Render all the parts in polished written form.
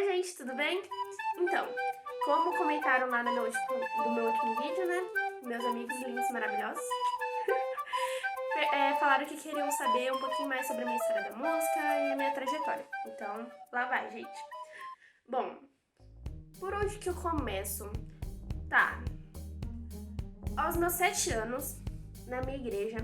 gente, tudo bem? Então, como comentaram lá no meu último vídeo, né? Meus amigos lindos maravilhosos falaram que queriam saber um pouquinho mais sobre a minha história da música e a minha trajetória. Então, lá vai, gente. Bom, por onde que eu começo? Tá. Aos meus 7 anos, na minha igreja,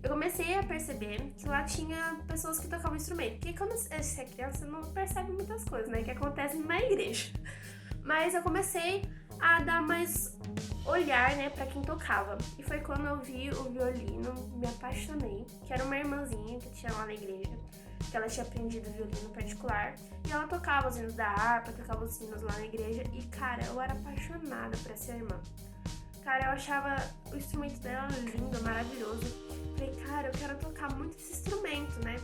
eu comecei a perceber que lá tinha pessoas que tocavam instrumento. Porque quando você é criança, você não percebe muitas coisas, né? Que acontecem na igreja. Mas eu comecei a dar mais olhar, né, pra quem tocava. E foi quando eu vi o violino, me apaixonei. Que era uma irmãzinha que tinha lá na igreja. Que ela tinha aprendido violino particular. E ela tocava os hinos da harpa, tocava os hinos lá na igreja. E, cara, eu era apaixonada por essa irmã. Cara, eu achava o instrumento dela lindo, maravilhoso. Falei, cara, eu quero tocar muito esse instrumento, né?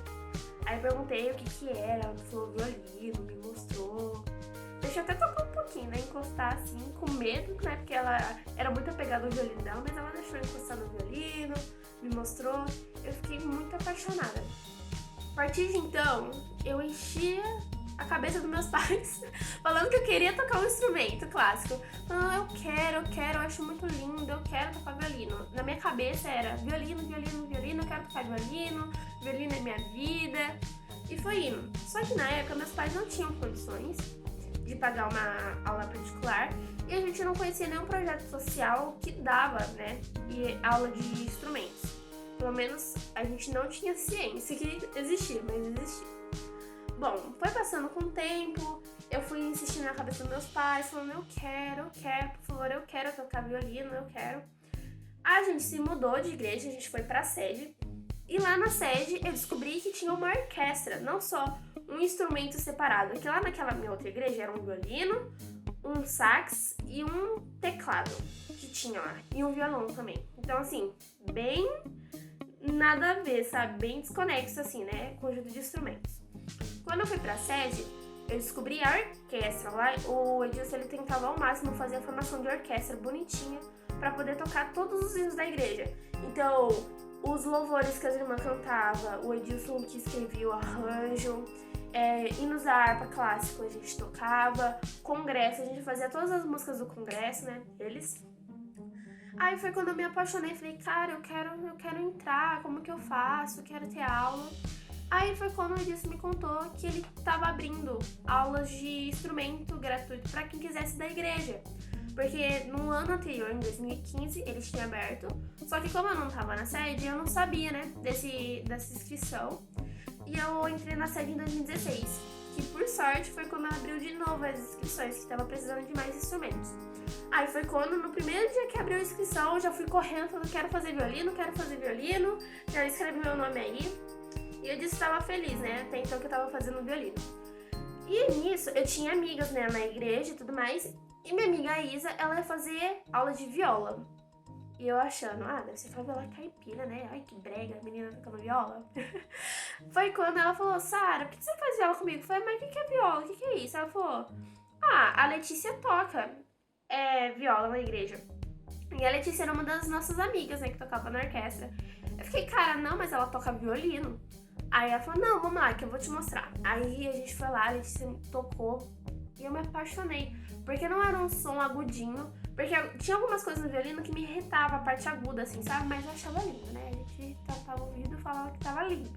Aí eu perguntei o que era, ela falou violino, me mostrou. Deixa eu até tocar um pouquinho, né? Encostar assim, com medo, né? Porque ela era muito apegada ao violino dela, mas ela deixou eu encostar no violino, me mostrou. Eu fiquei muito apaixonada. A partir de então, eu enchia a cabeça dos meus pais falando que eu queria tocar um instrumento clássico. Falando, eu quero, eu acho muito lindo, eu quero tocar violino. Na minha cabeça era violino, eu quero tocar violino é minha vida. E foi indo. Só que na época meus pais não tinham condições de pagar uma aula particular e a gente não conhecia nenhum projeto social que dava, né, e aula de instrumentos. Pelo menos a gente não tinha ciência que existia, mas existia. Bom, foi passando com o tempo, eu fui insistindo na cabeça dos meus pais, falando, eu quero, por favor, eu quero tocar violino, eu quero. A gente se mudou de igreja, a gente foi pra sede, e lá na sede eu descobri que tinha uma orquestra, não só um instrumento separado, que lá naquela minha outra igreja era um violino, um sax e um teclado que tinha lá, e um violão também. Então, assim, bem nada a ver, sabe? Bem desconexo, assim, né? Conjunto de instrumentos. Quando eu fui pra sede, eu descobri a orquestra lá. O Edilson, ele tentava ao máximo fazer a formação de orquestra bonitinha pra poder tocar todos os hinos da igreja. Então, os louvores que as irmãs cantavam, o Edilson que escrevia o arranjo, hinos da harpa clássico a gente tocava, congresso, a gente fazia todas as músicas do congresso, né? Eles. Aí foi quando eu me apaixonei, falei, cara, eu quero entrar, como que eu faço? Eu quero ter aula. Aí foi quando o Edilson me contou que ele estava abrindo aulas de instrumento gratuito para quem quisesse da igreja. Porque no ano anterior, em 2015, eles tinham aberto. Só que como eu não estava na sede, eu não sabia, né, dessa inscrição. E eu entrei na sede em 2016. Que por sorte foi quando abriu de novo as inscrições, que estava precisando de mais instrumentos. Aí foi quando, no primeiro dia que abriu a inscrição, eu já fui correndo falando, quero fazer violino, já escrevi meu nome aí. E eu disse que estava feliz, né? Até então que eu estava fazendo violino. E nisso, eu tinha amigas, né, na igreja e tudo mais. E minha amiga Isa, ela ia fazer aula de viola. E eu achando, deve ser viola caipira, né? Ai, que brega, a menina tocando viola. Foi quando ela falou, Sara, por que você faz viola comigo? Eu falei, mas o que é viola? O que é isso? Ela falou, a Letícia toca viola na igreja. E a Letícia era uma das nossas amigas, né, que tocava na orquestra. Eu fiquei, cara, não, mas ela toca violino. Aí ela falou, não, vamos lá, que eu vou te mostrar. Aí a gente foi lá, a Letícia tocou e eu me apaixonei. Porque não era um som agudinho, porque tinha algumas coisas no violino que me irritava, a parte aguda, assim, sabe? Mas eu achava lindo, né? A gente tapava o ouvido e falava que tava lindo.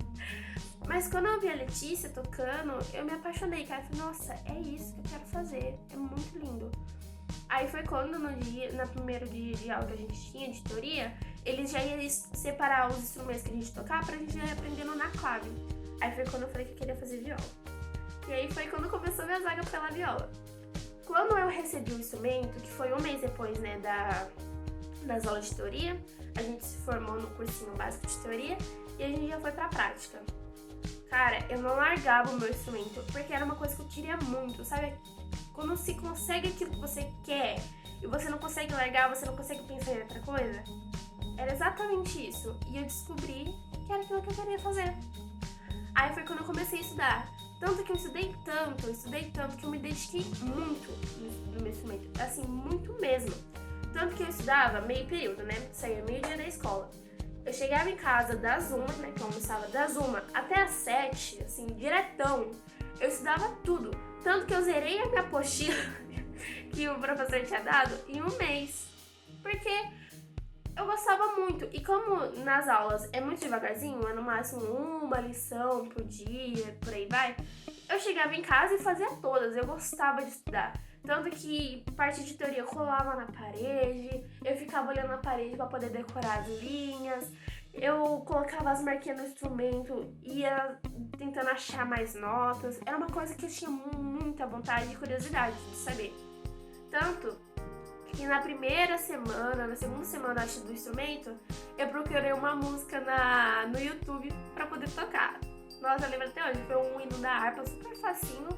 Mas quando eu vi a Letícia tocando, eu me apaixonei, cara. Eu falei, nossa, é isso que eu quero fazer, é muito lindo. Aí foi quando no primeiro dia de aula que a gente tinha, de teoria, eles já iam separar os instrumentos que a gente tocava pra gente ir aprendendo na clave. Aí foi quando eu falei que eu queria fazer viola. E aí foi quando começou a minha zaga pela viola. Quando eu recebi o instrumento, que foi um mês depois, né, das aulas de teoria, a gente se formou no cursinho básico de teoria e a gente já foi pra prática. Cara, eu não largava o meu instrumento, porque era uma coisa que eu queria muito, sabe? Quando se consegue aquilo que você quer e você não consegue largar, você não consegue pensar em outra coisa. Era exatamente isso. E eu descobri que era aquilo que eu queria fazer. Aí foi quando eu comecei a estudar. Tanto que eu estudei tanto que eu me dediquei muito no meu instrumento. Assim, muito mesmo. Tanto que eu estudava meio período, né? Saía meio dia da escola. Eu chegava em casa das 1, né? Que eu almoçava das 1 até as 7, assim, diretão. Eu estudava tudo. Tanto que eu zerei a minha apostila que o professor tinha dado em um mês. Porque eu gostava muito. E como nas aulas é muito devagarzinho, é no máximo uma lição por dia, por aí vai, eu chegava em casa e fazia todas. Eu gostava de estudar. Tanto que parte de teoria colava na parede, eu ficava olhando na parede para poder decorar as linhas, eu colocava as marquinhas no instrumento, ia tentando achar mais notas. Era uma coisa que eu tinha muita vontade e curiosidade de saber. Tanto que na primeira semana, na segunda semana acho do instrumento, eu procurei uma música no YouTube para poder tocar. Nossa, eu lembro até hoje, foi um hino da harpa super facinho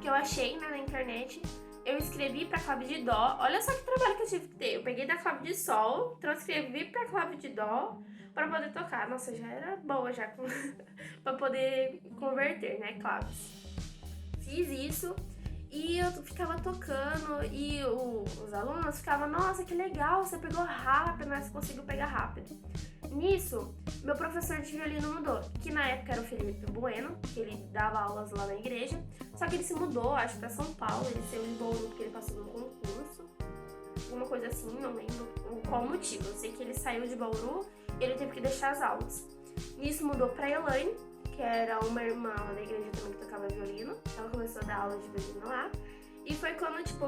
que eu achei, né, na internet. Eu escrevi pra clave de dó. Olha só que trabalho que eu tive que ter. Eu peguei da clave de sol, transcrevi pra clave de dó pra poder tocar. Nossa, eu já era boa já pra poder converter, né, claves. Fiz isso e eu ficava tocando e os alunos ficavam, nossa, que legal, você pegou rápido, né, você conseguiu pegar rápido. Nisso, meu professor de violino mudou, que na época era o Felipe Bueno, que ele dava aulas lá na igreja, só que ele se mudou, acho, pra São Paulo, ele saiu de Bauru porque ele passou num concurso, alguma coisa assim, não lembro qual motivo, eu sei que ele saiu de Bauru e ele teve que deixar as aulas. Nisso mudou pra Elaine, que era uma irmã da igreja também que tocava violino, ela começou a dar aula de violino lá, e foi quando, tipo,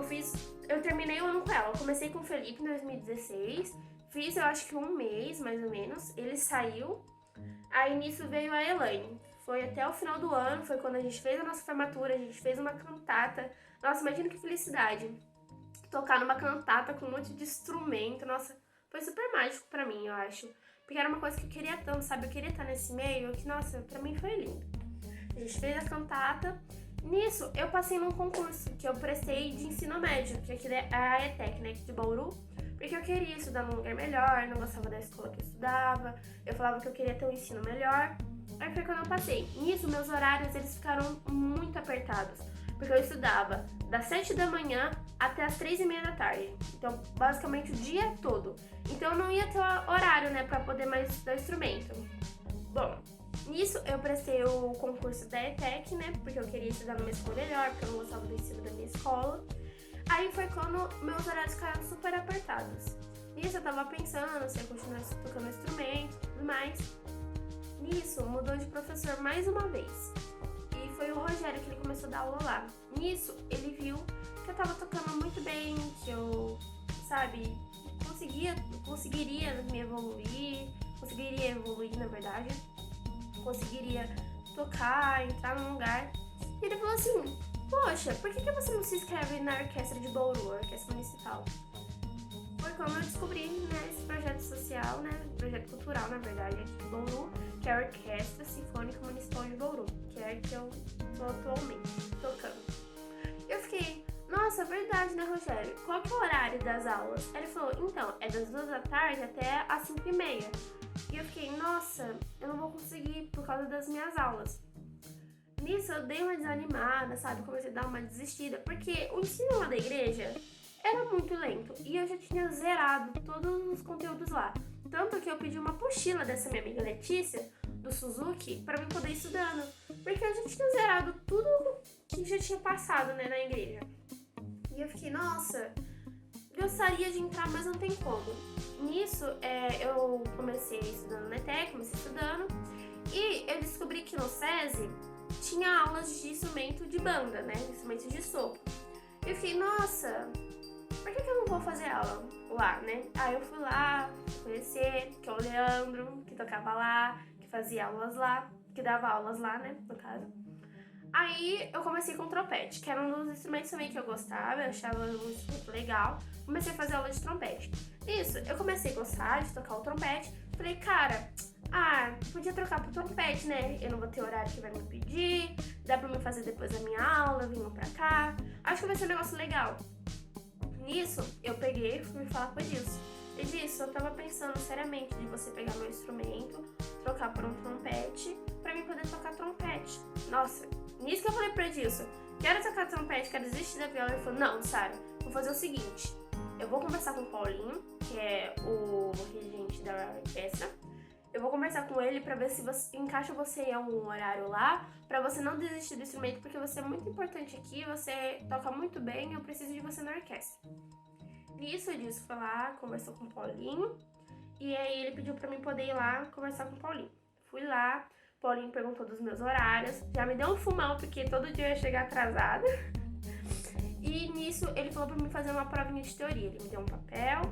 eu terminei o ano com ela, eu comecei com o Felipe em 2016, fiz, eu acho que um mês, mais ou menos. Ele saiu. Aí, nisso, veio a Elaine. Foi até o final do ano. Foi quando a gente fez a nossa formatura. A gente fez uma cantata. Nossa, imagina que felicidade. Tocar numa cantata com um monte de instrumento. Nossa, foi super mágico pra mim, eu acho. Porque era uma coisa que eu queria tanto, sabe? Eu queria estar nesse meio. Que, nossa, pra mim foi lindo. A gente fez a cantata. Nisso, eu passei num concurso que eu prestei de ensino médio. Que aqui é a ETEC, né? De Bauru. Porque eu queria estudar num lugar melhor, não gostava da escola que eu estudava, eu falava que eu queria ter um ensino melhor. Aí foi quando eu passei. Nisso, meus horários, eles ficaram muito apertados, porque eu estudava das 7 da manhã até as 3:30 da tarde. Então, basicamente, o dia todo. Então, eu não ia ter horário, né, pra poder mais estudar instrumento. Bom, nisso, eu prestei o concurso da ETEC, né, porque eu queria estudar numa escola melhor, porque eu não gostava do ensino da minha escola. Aí foi quando meus horários ficaram super apertados. Nisso eu tava pensando se eu continuasse tocando instrumento e tudo mais. Nisso mudou de professor mais uma vez. E foi o Rogério que ele começou a dar aula lá. Nisso ele viu que eu tava tocando muito bem, que eu, sabe, conseguiria me evoluir, conseguiria evoluir na verdade, conseguiria tocar, entrar num lugar. E ele falou assim, poxa, por que você não se inscreve na orquestra de Bauru, a orquestra municipal? Foi quando eu descobri, né, esse projeto social, né, projeto cultural, na verdade, aqui de Bauru, que é a Orquestra Sinfônica Municipal de Bauru, que é a que eu tô atualmente tocando. Eu fiquei, nossa, verdade, né, Rogério? Qual que é o horário das aulas? Ele falou, então, é das 2 da tarde até as 5:30. E eu fiquei, nossa, eu não vou conseguir por causa das minhas aulas. Nisso eu dei uma desanimada, sabe? Comecei a dar uma desistida, porque o ensino lá da igreja era muito lento e eu já tinha zerado todos os conteúdos lá. Tanto que eu pedi uma apostila dessa minha amiga Letícia, do Suzuki, pra mim poder ir estudando, porque eu já tinha zerado tudo que já tinha passado, né, na igreja. E eu fiquei, nossa, gostaria de entrar, mas não tem como. Nisso, eu comecei estudando na ETEC, comecei estudando, e eu descobri que no SESI tinha aulas de instrumento de banda, né? Instrumentos de sopro. Eu fiquei, nossa, por que eu não vou fazer aula lá, né? Aí eu fui lá conhecer, que é o Leandro, que tocava lá, que fazia aulas lá, que dava aulas lá, né, no caso. Aí eu comecei com trompete, que era um dos instrumentos também que eu gostava, eu achava um instrumento legal. Comecei a fazer aula de trompete. Isso, eu comecei a gostar de tocar o trompete. Falei, cara, podia trocar pro trompete, né? Eu não vou ter horário que vai me pedir, dá pra me fazer depois da minha aula, vindo pra cá. Acho que vai ser um negócio legal. Nisso, eu peguei e fui falar com o Edilson. Edilson, eu tava pensando seriamente de você pegar meu instrumento, trocar por um trompete, pra mim poder tocar trompete. Nossa, nisso que eu falei pro Edilson, quero tocar trompete, quero desistir da viola. Ele falou, não, Sara, vou fazer o seguinte, eu vou conversar com o Paulinho, que é o regente da orquestra, Eu vou conversar com ele pra ver se você encaixa você em algum horário lá, pra você não desistir do instrumento, porque você é muito importante aqui, você toca muito bem, eu preciso de você na orquestra. Nisso, o Disco foi lá, conversou com o Paulinho, e aí ele pediu pra mim poder ir lá conversar com o Paulinho. Fui lá, o Paulinho perguntou dos meus horários, já me deu um fumão, porque todo dia eu ia chegar atrasada. E nisso, ele falou pra mim fazer uma provinha de teoria. Ele me deu um papel,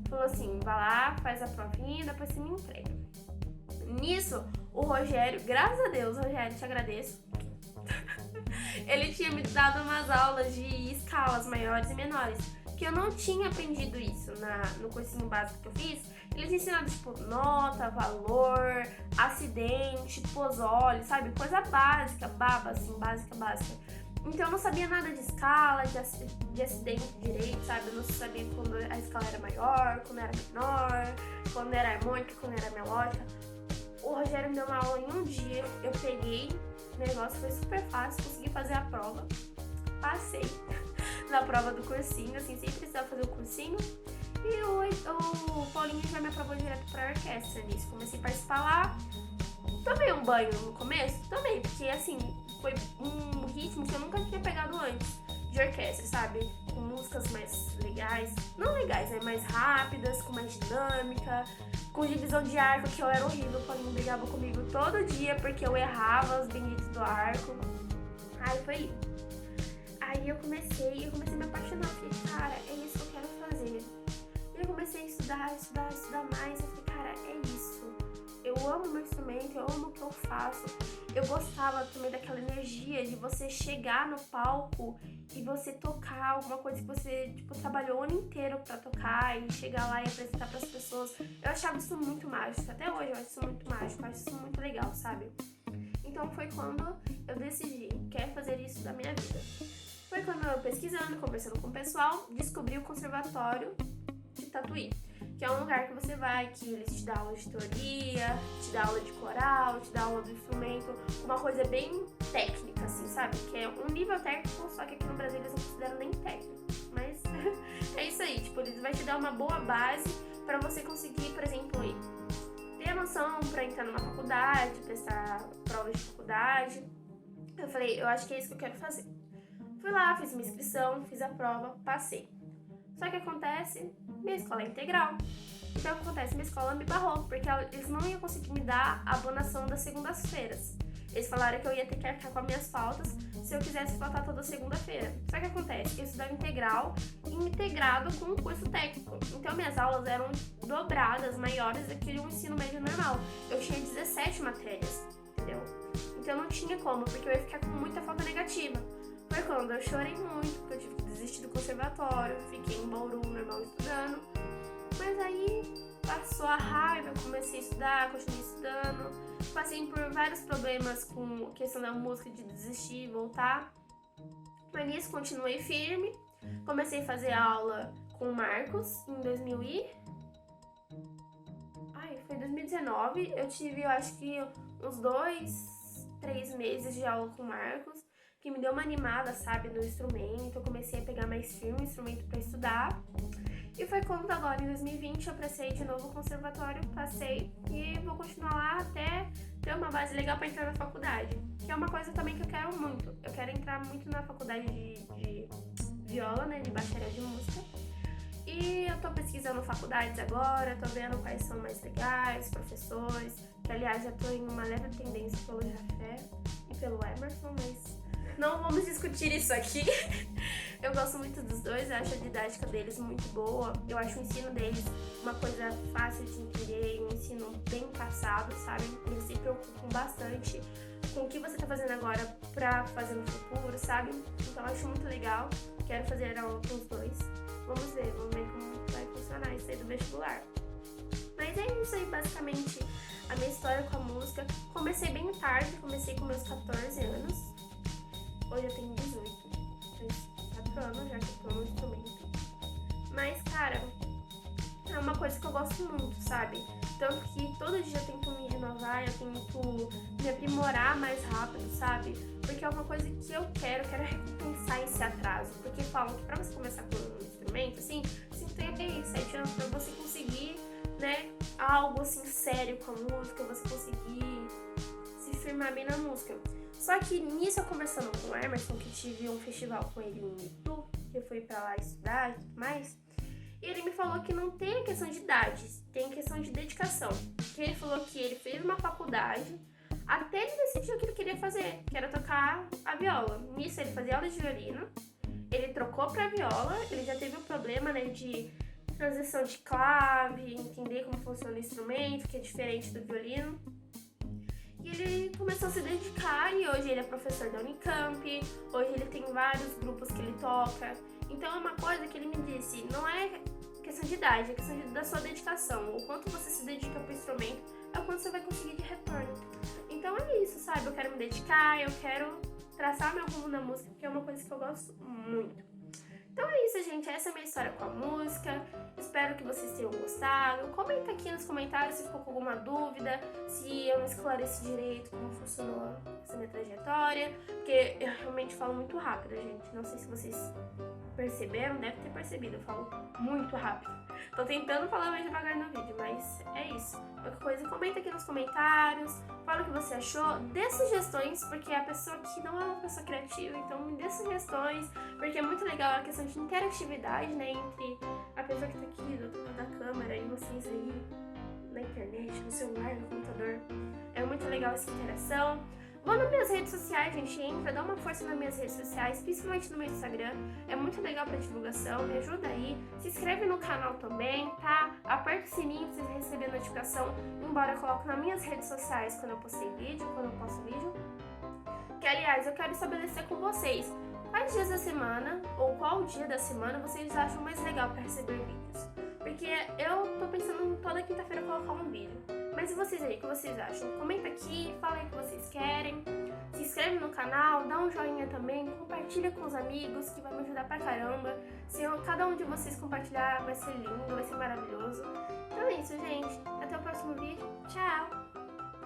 falou assim, vai lá, faz a provinha, depois você me entrega. Nisso, o Rogério, graças a Deus, Rogério, te agradeço. Ele tinha me dado umas aulas de escalas maiores e menores, que eu não tinha aprendido isso no cursinho básico que eu fiz. Eles ensinaram, tipo, nota, valor, acidente, posole, sabe? Coisa básica, baba, assim, básica. Então eu não sabia nada de escala, de acidente direito, sabe? Eu não sabia quando a escala era maior, quando era menor, quando era harmônica, quando era melódica. O Rogério me deu uma aula em um dia, eu peguei, o negócio foi super fácil, consegui fazer a prova, passei na prova do cursinho, assim, sem precisar fazer o cursinho. E o Paulinho já me aprovou direto pra orquestra nisso. Comecei a participar lá, tomei um banho no começo, tomei, porque assim, foi um ritmo que eu nunca tinha pegado antes de orquestra, sabe? Com músicas mais legais, não legais, né? Mais rápidas, com mais dinâmica, com divisão de arco, que eu era horrível. O Paulinho brigava comigo todo dia porque eu errava os benditos do arco. Aí foi isso. Aí eu comecei a me apaixonar. Falei, cara, é isso que eu quero fazer. E eu comecei a estudar mais. Eu falei, cara, é isso. Eu amo meu instrumento, eu amo o que eu faço. Eu gostava também daquela energia de você chegar no palco e você tocar alguma coisa que você, tipo, trabalhou o ano inteiro pra tocar e chegar lá e apresentar pras pessoas. Eu achava isso muito mágico. Até hoje eu acho isso muito mágico, eu acho isso muito legal, sabe? Então foi quando eu decidi, quero fazer isso da minha vida. Foi quando eu pesquisando, conversando com o pessoal, descobri o Conservatório de Tatuí, que é um lugar que você vai, que eles te dão aula de teoria, te dão aula de coral, te dão aula do instrumento, uma coisa bem técnica, assim, sabe? Que é um nível técnico, só que aqui no Brasil eles não consideram nem técnico. Mas é isso aí, tipo, eles vão te dar uma boa base pra você conseguir, por exemplo, ter a noção pra entrar numa faculdade, prestar provas de faculdade. Eu falei, eu acho que é isso que eu quero fazer. Fui lá, fiz minha inscrição, fiz a prova, passei. Só que acontece, minha escola é integral. Então o que acontece? Minha escola me barrou, porque eles não iam conseguir me dar a abonação das segundas-feiras. Eles falaram que eu ia ter que arcar com as minhas faltas se eu quisesse faltar toda segunda-feira. Só que acontece, eu estudava integral e integrado com um curso técnico. Então minhas aulas eram dobradas, maiores do que um ensino médio normal. Eu tinha 17 matérias, entendeu? Então não tinha como, porque eu ia ficar com muita falta negativa. Foi quando eu chorei muito, porque eu tive que desistir do conservatório, fiquei em Bauru, normal, estudando. Mas aí passou a raiva, eu comecei a estudar, continuei estudando. Passei por vários problemas com a questão da música, de desistir e voltar. Mas nisso continuei firme. Comecei a fazer aula com o Marcos em 2019. Eu tive, eu acho que uns 2-3 meses de aula com o Marcos, que me deu uma animada, sabe, no instrumento. Eu comecei a pegar mais firme o instrumento para estudar. E foi quando agora, em 2020, eu prestei de novo o conservatório, passei e vou continuar lá até ter uma base legal para entrar na faculdade. Que é uma coisa também que eu quero muito. Eu quero entrar muito na faculdade de viola, né, de bacharel de música. E eu tô pesquisando faculdades agora, tô vendo quais são mais legais, professores, que aliás já tô em uma leve tendência pelo Jafé e pelo Emerson, mas não vamos discutir isso aqui. Eu gosto muito dos dois, eu acho a didática deles muito boa. Eu acho o ensino deles uma coisa fácil de entender, um ensino bem passado, sabe? Eles se preocupam bastante com o que você tá fazendo agora pra fazer no futuro, sabe? Então eu acho muito legal. Quero fazer aula com os dois. Vamos ver como vai funcionar isso aí do vestibular. Mas é isso aí, basicamente, a minha história com a música. Comecei bem tarde, comecei com meus 14 anos. Hoje eu tenho 18. Faz 4 anos já que eu tô no instrumento. Mas, cara, é uma coisa que eu gosto muito, sabe? Tanto que todo dia eu tento me renovar, eu tento me aprimorar mais rápido, sabe? Porque é uma coisa que eu quero recompensar esse atraso. Porque falam que pra você começar com um instrumento, assim, você tem 7 anos pra você conseguir, né, algo assim sério sério com a música, você conseguir se firmar bem na música. Só que nisso, eu conversando com o Emerson, que tive um festival com ele em Itu, que eu fui pra lá estudar e tudo mais, e ele me falou que não tem a questão de idade, tem a questão de dedicação. Que ele falou que ele fez uma faculdade até ele decidir o que ele queria fazer, que era tocar a viola. Nisso, ele fazia aula de violino, ele trocou pra viola, ele já teve um problema, né, de transição de clave, entender como funciona o instrumento, que é diferente do violino. E ele começou a se dedicar e hoje ele é professor da Unicamp, hoje ele tem vários grupos que ele toca. Então é uma coisa que ele me disse, não é questão de idade, é questão da sua dedicação. O quanto você se dedica pro instrumento é o quanto você vai conseguir de retorno. Então é isso, sabe? Eu quero me dedicar, eu quero traçar meu rumo na música, porque é uma coisa que eu gosto muito. Então é isso, gente. Essa é a minha história com a música. Espero que vocês tenham gostado. Comenta aqui nos comentários se ficou com alguma dúvida, se eu não esclareci direito como funcionou essa minha trajetória. Porque eu realmente falo muito rápido, gente. Não sei se vocês perceberam, deve ter percebido. Eu falo muito rápido. Tô tentando falar mais devagar no vídeo, mas é isso. Qualquer coisa, comenta aqui nos comentários. Fala o que você achou. Dê sugestões, porque a pessoa que não é uma pessoa criativa, então me dê sugestões, porque é muito legal a questão de interatividade, né, entre a pessoa que tá aqui do outro lado da câmera e vocês aí na internet, no celular, no computador. É muito legal essa interação. Vão nas minhas redes sociais, gente, entra, dá uma força nas minhas redes sociais, principalmente no meu Instagram, é muito legal pra divulgação, me ajuda aí, se inscreve no canal também, tá? Aperta o sininho pra vocês receberem notificação, embora eu coloque nas minhas redes sociais quando eu postei vídeo, quando eu posto vídeo. Que, aliás, eu quero estabelecer com vocês quais dias da semana, ou qual dia da semana vocês acham mais legal pra receber vídeos. Porque eu tô pensando em toda quinta-feira colocar um vídeo. Mas e vocês aí, o que vocês acham? Comenta aqui, fala aí o que vocês querem. Se inscreve no canal, dá um joinha também, compartilha com os amigos, que vai me ajudar pra caramba. Se cada um de vocês compartilhar, vai ser lindo, vai ser maravilhoso. Então é isso, gente. Até